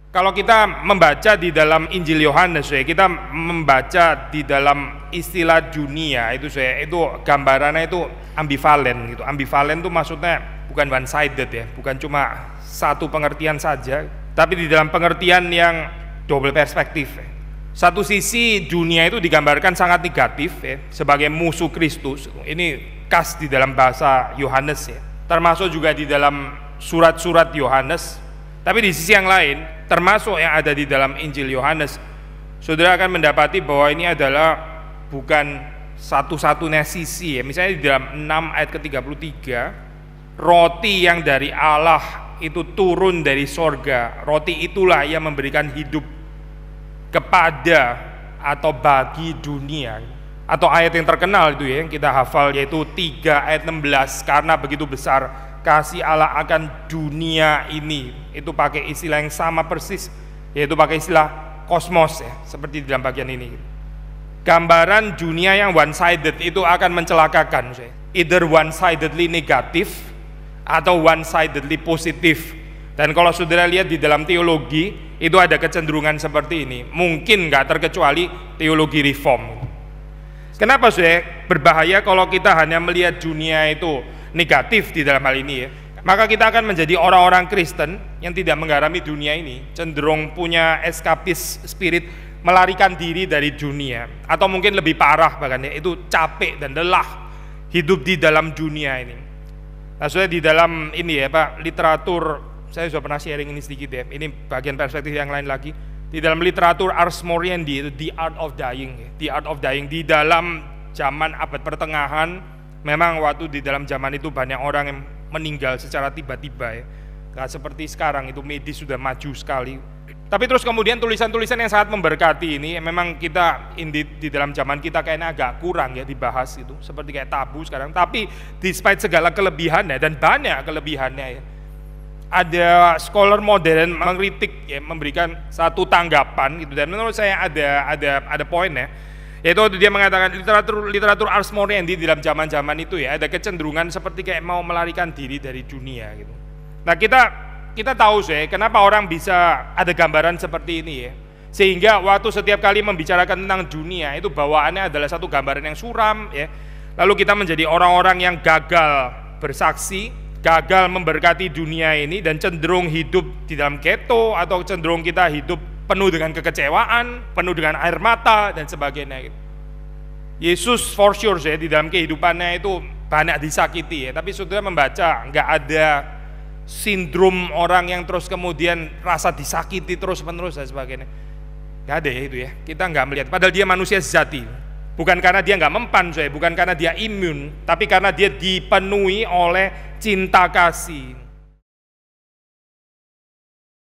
Kalau kita membaca di dalam Injil Yohanes, kita membaca di dalam istilah dunia itu, itu gambarannya itu ambivalen gitu. Ambivalen itu maksudnya bukan one sided ya, bukan cuma satu pengertian saja, tapi di dalam pengertian yang double perspektif. Satu sisi dunia itu digambarkan sangat negatif ya, sebagai musuh Kristus. Ini khas di dalam bahasa Yohanes ya, termasuk juga di dalam surat-surat Yohanes. Tapi di sisi yang lain, termasuk yang ada di dalam Injil Yohanes, saudara akan mendapati bahwa ini adalah bukan satu-satunya sisi ya. Misalnya di dalam 6 ayat ke-33, roti yang dari Allah itu turun dari sorga, roti itulah yang memberikan hidup kepada atau bagi dunia. Atau ayat yang terkenal itu ya, yang kita hafal, yaitu 3 ayat 16, karena begitu besar kasih Allah akan dunia ini. Itu pakai istilah yang sama persis, yaitu pakai istilah kosmos ya, seperti di dalam bagian ini. Gambaran dunia yang one sided itu akan mencelakakan, either one sidedly negatif atau one sidedly positif. Dan kalau saudara lihat di dalam teologi, itu ada kecenderungan seperti ini, mungkin nggak terkecuali teologi reform. Kenapa berbahaya kalau kita hanya melihat dunia itu negatif di dalam hal ini ya? Maka kita akan menjadi orang-orang Kristen yang tidak menggarami dunia ini, cenderung punya eskapis spirit, melarikan diri dari dunia, atau mungkin lebih parah bahkan ya, itu capek dan lelah hidup di dalam dunia ini. Nah, di dalam ini ya Pak, literatur, saya sudah pernah sharing ini sedikit ya, ini bagian perspektif yang lain lagi. Di dalam literatur Ars Moriendi itu The Art of Dying, The Art of Dying, di dalam zaman abad pertengahan, memang waktu di dalam zaman itu banyak orang yang meninggal secara tiba-tiba ya. Gak seperti sekarang, itu medis sudah maju sekali. Tapi terus kemudian tulisan-tulisan yang sangat memberkati ini, memang kita di dalam zaman kita kayaknya agak kurang ya dibahas itu, seperti kayak tabu sekarang. Tapi despite segala kelebihannya, dan banyak kelebihannya ya, ada scholar modern mengkritik ya, memberikan satu tanggapan gitu, dan menurut saya ada poinnya, yaitu dia mengatakan literatur Ars Moriendi di dalam zaman-zaman itu ya, ada kecenderungan seperti kayak mau melarikan diri dari dunia gitu. Nah, kita tahu kenapa orang bisa ada gambaran seperti ini ya, sehingga waktu setiap kali membicarakan tentang dunia itu bawaannya adalah satu gambaran yang suram ya, lalu kita menjadi orang-orang yang gagal bersaksi, gagal memberkati dunia ini, dan cenderung hidup di dalam ghetto, atau cenderung kita hidup penuh dengan kekecewaan, penuh dengan air mata dan sebagainya. Yesus for sure di dalam kehidupannya itu banyak disakiti ya, tapi saudara membaca nggak ada sindrom orang yang terus kemudian rasa disakiti terus menerus dan sebagainya. Nggak ada ya itu ya, kita nggak melihat. Padahal dia manusia sejati, bukan karena dia nggak mempan bukan karena dia imun, tapi karena dia dipenuhi oleh cinta kasih.